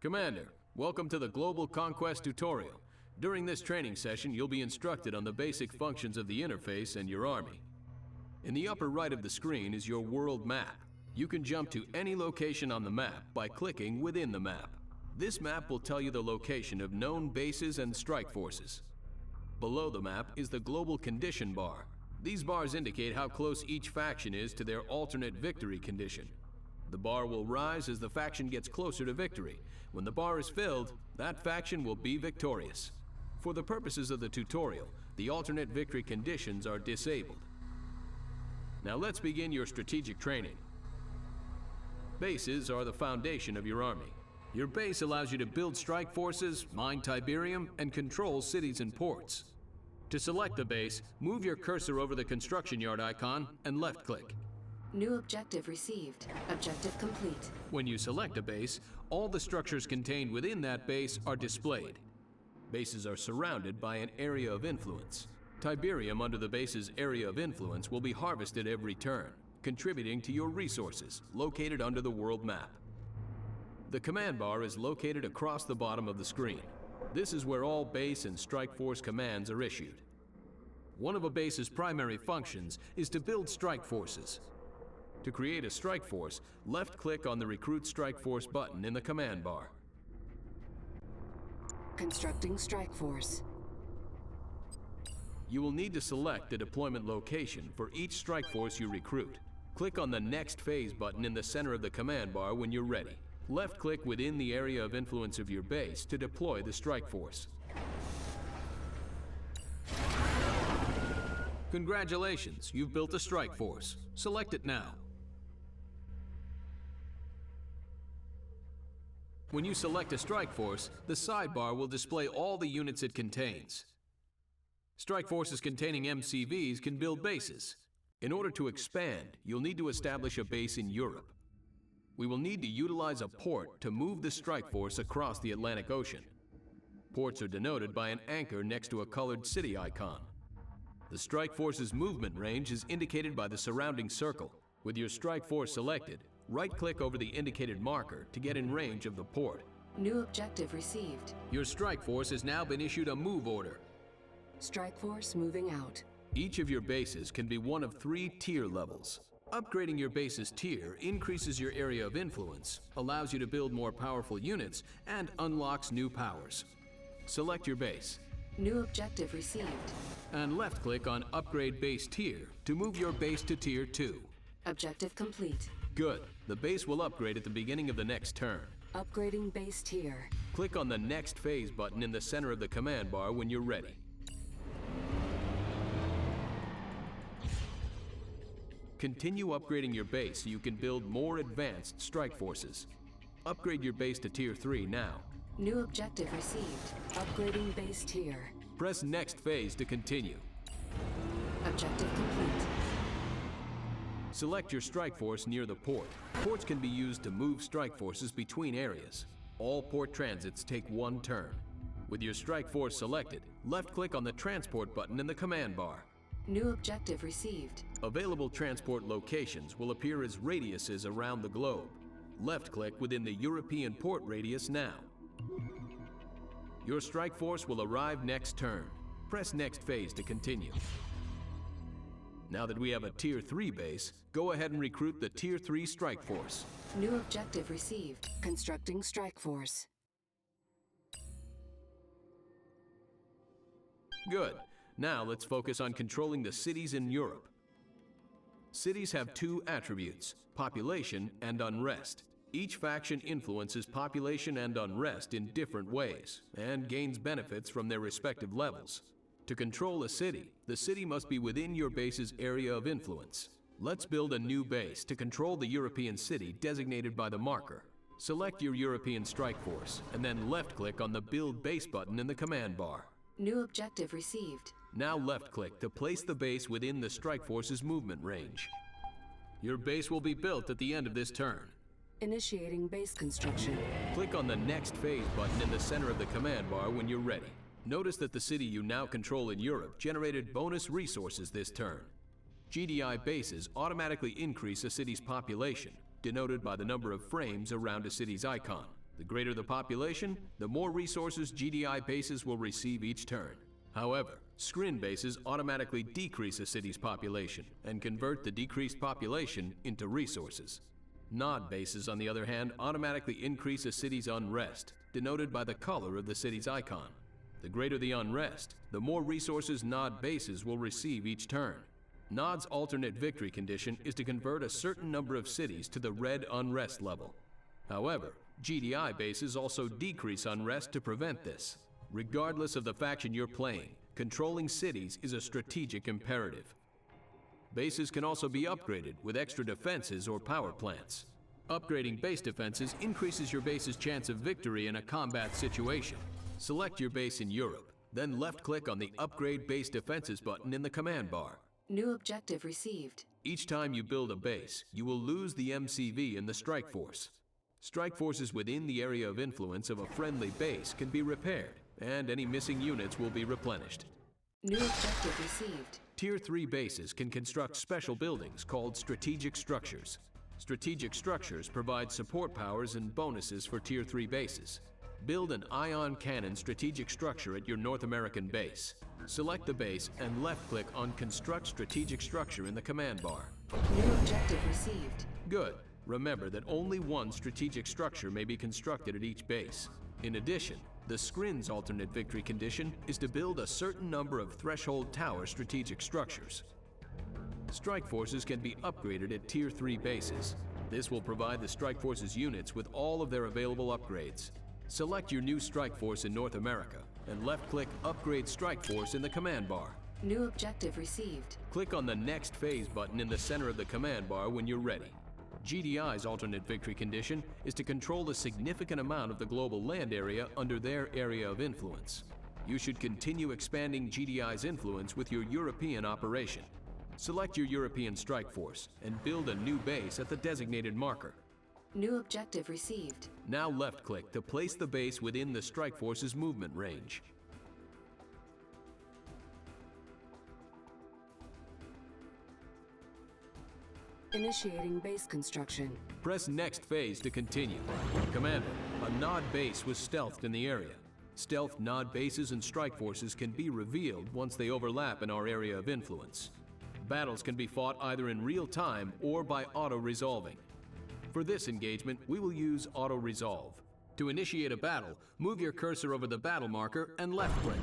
Commander, welcome to the Global Conquest tutorial. During this training session, you'll be instructed on the basic functions of the interface and your army. In the upper right of the screen is your world map. You can jump to any location on the map by clicking within the map. This map will tell you the location of known bases and strike forces. Below the map is the global condition bar. These bars indicate how close each faction is to their alternate victory condition. The bar will rise as the faction gets closer to victory. When the bar is filled, that faction will be victorious. For the purposes of the tutorial, the alternate victory conditions are disabled. Now let's begin your strategic training. Bases are the foundation of your army. Your base allows you to build strike forces, mine Tiberium, and control cities and ports. To select the base, move your cursor over the construction yard icon and left-click. New objective received. Objective complete. When you select a base, all the structures contained within that base are displayed. Bases are surrounded by an area of influence. Tiberium under the base's area of influence will be harvested every turn, contributing to your resources located under the world map. The command bar is located across the bottom of the screen. This is where all base and strike force commands are issued. One of a base's primary functions is to build strike forces. To create a strike force, left-click on the Recruit Strike Force button in the command bar. Constructing strike force. You will need to select the deployment location for each strike force you recruit. Click on the Next Phase button in the center of the command bar when you're ready. Left-click within the area of influence of your base to deploy the strike force. Congratulations, you've built a strike force. Select it now. When you select a strike force, the sidebar will display all the units it contains. Strike forces containing MCVs can build bases. In order to expand, you'll need to establish a base in Europe. We will need to utilize a port to move the strike force across the Atlantic Ocean. Ports are denoted by an anchor next to a colored city icon. The strike force's movement range is indicated by the surrounding circle. With your strike force selected, right-click over the indicated marker to get in range of the port. New objective received. Your strike force has now been issued a move order. Strike force moving out. Each of your bases can be one of 3 tier levels. Upgrading your base's tier increases your area of influence, allows you to build more powerful units, and unlocks new powers. Select your base. New objective received. And left-click on Upgrade Base Tier to move your base to Tier 2. Objective complete. Good. The base will upgrade at the beginning of the next turn. Upgrading base tier. Click on the Next Phase button in the center of the command bar when you're ready. Continue upgrading your base so you can build more advanced strike forces. Upgrade your base to Tier 3 now. New objective received. Upgrading base tier. Press Next Phase to continue. Objective complete. Select your strike force near the port. Ports can be used to move strike forces between areas. All port transits take 1 turn. With your strike force selected, left-click on the Transport button in the command bar. New objective received. Available transport locations will appear as radiuses around the globe. Left-click within the European port radius now. Your strike force will arrive next turn. Press Next Phase to continue. Now that we have a Tier 3 base, go ahead and recruit the Tier 3 strike force. New objective received. Constructing strike force. Good. Now let's focus on controlling the cities in Europe. Cities have 2 attributes, population and unrest. Each faction influences population and unrest in different ways and gains benefits from their respective levels. To control a city, the city must be within your base's area of influence. Let's build a new base to control the European city designated by the marker. Select your European strike force and then left-click on the Build Base button in the command bar. New objective received. Now left-click to place the base within the strike force's movement range. Your base will be built at the end of this turn. Initiating base construction. Click on the Next Phase button in the center of the command bar when you're ready. Notice that the city you now control in Europe generated bonus resources this turn. GDI bases automatically increase a city's population, denoted by the number of frames around a city's icon. The greater the population, the more resources GDI bases will receive each turn. However, screen bases automatically decrease a city's population and convert the decreased population into resources. Nod bases, on the other hand, automatically increase a city's unrest, denoted by the color of the city's icon. The greater the unrest, the more resources Nod bases will receive each turn. Nod's alternate victory condition is to convert a certain number of cities to the red unrest level. However, GDI bases also decrease unrest to prevent this. Regardless of the faction you're playing, controlling cities is a strategic imperative. Bases can also be upgraded with extra defenses or power plants. Upgrading base defenses increases your base's chance of victory in a combat situation. Select your base in Europe, then left-click on the Upgrade Base Defenses button in the command bar. New objective received. Each time you build a base, you will lose the MCV in the strike force. Strike forces within the area of influence of a friendly base can be repaired, and any missing units will be replenished. New objective received. Tier 3 bases can construct special buildings called strategic structures. Strategic structures provide support powers and bonuses for Tier 3 bases. Build an ion cannon strategic structure at your North American base. Select the base and left-click on Construct Strategic Structure in the command bar. New objective received. Good. Remember that only one strategic structure may be constructed at each base. In addition, the Scrin's alternate victory condition is to build a certain number of threshold tower strategic structures. Strike forces can be upgraded at Tier 3 bases. This will provide the Strike Force's units with all of their available upgrades. Select your new Strike Force in North America and left-click Upgrade Strike Force in the command bar. New objective received. Click on the Next Phase button in the center of the command bar when you're ready. GDI's alternate victory condition is to control a significant amount of the global land area under their area of influence. You should continue expanding GDI's influence with your European operation. Select your European strike force and build a new base at the designated marker. New objective received. Now left-click to place the base within the strike force's movement range. Initiating base construction. Press Next Phase to continue. Commander, a Nod base was stealthed in the area. Stealth Nod bases and strike forces can be revealed once they overlap in our area of influence. Battles can be fought either in real time or by auto-resolving. For this engagement, we will use auto-resolve. To initiate a battle, move your cursor over the battle marker and left-click.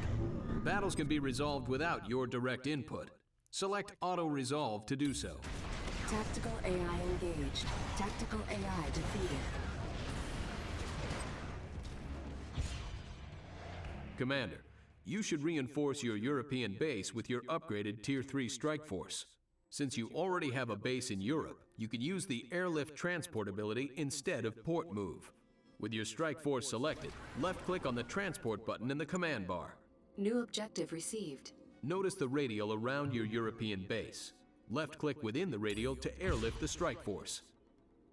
Battles can be resolved without your direct input. Select auto-resolve to do so. Tactical AI engaged. Tactical AI defeated. Commander, you should reinforce your European base with your upgraded Tier 3 strike force. Since you already have a base in Europe, you can use the airlift transport ability instead of port move. With your strike force selected, left-click on the transport button in the command bar. New objective received. Notice the radial around your European base. Left-click within the radial to airlift the strike force.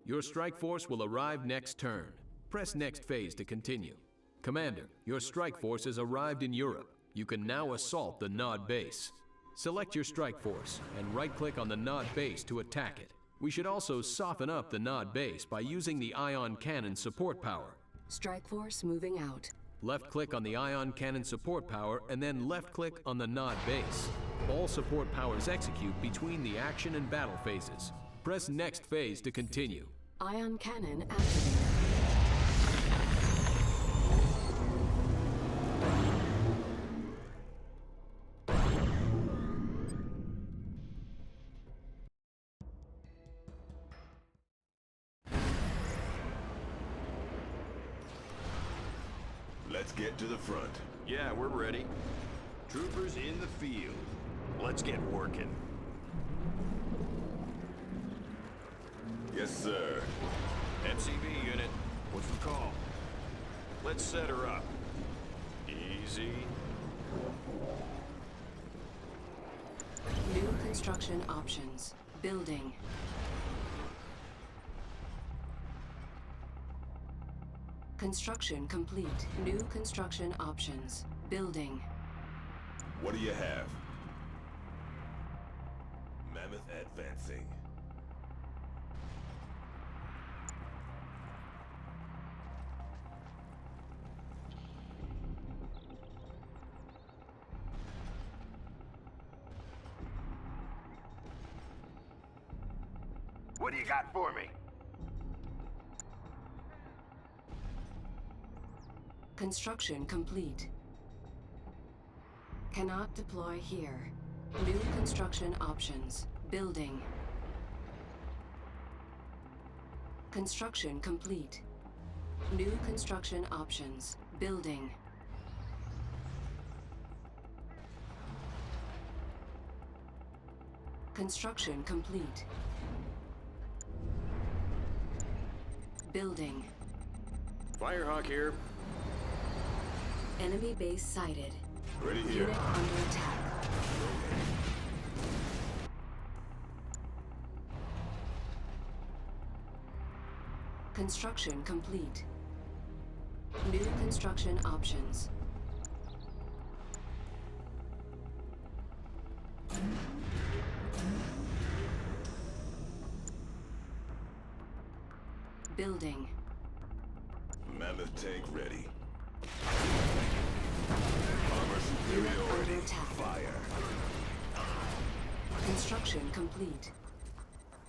Your strike force will arrive next turn. Press Next Phase to continue. Commander, your strike force has arrived in Europe. You can now assault the Nod base. Select your strike force and right-click on the Nod base to attack it. We should also soften up the Nod base by using the ion cannon support power. Strike force moving out. Left-click on the ion cannon support power and then left-click on the Nod base. All support powers execute between the action and battle phases. Press Next Phase to continue. Ion cannon activated. Let's get to the front. Yeah, we're ready. Troopers in the field. Let's get working. Yes, sir. MCV unit, what's the call? Let's set her up. Easy. New construction options. Building. Construction complete. New construction options. Building. What do you have? Mammoth advancing. What do you got for me? Construction complete. Cannot deploy here. New construction options. Building. Construction complete. New construction options. Building. Construction complete. Building. Firehawk here. Enemy base sighted. Ready here. Unit under attack. Construction complete. New construction options. Building. Mammoth tank ready. Armor Unit under superiority. attack. Fire. Construction complete.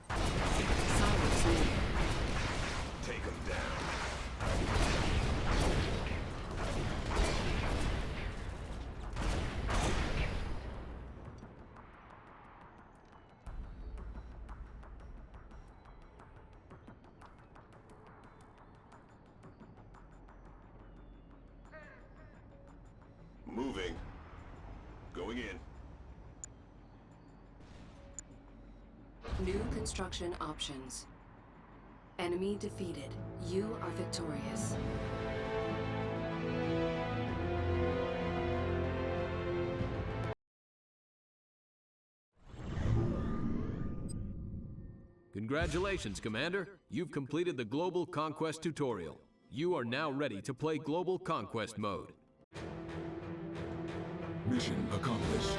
Silence needed. Take them down. Moving. Going in. New construction options. Enemy defeated. You are victorious. Congratulations, Commander. You've completed the Global Conquest tutorial. You are now ready to play Global Conquest mode. Mission accomplished.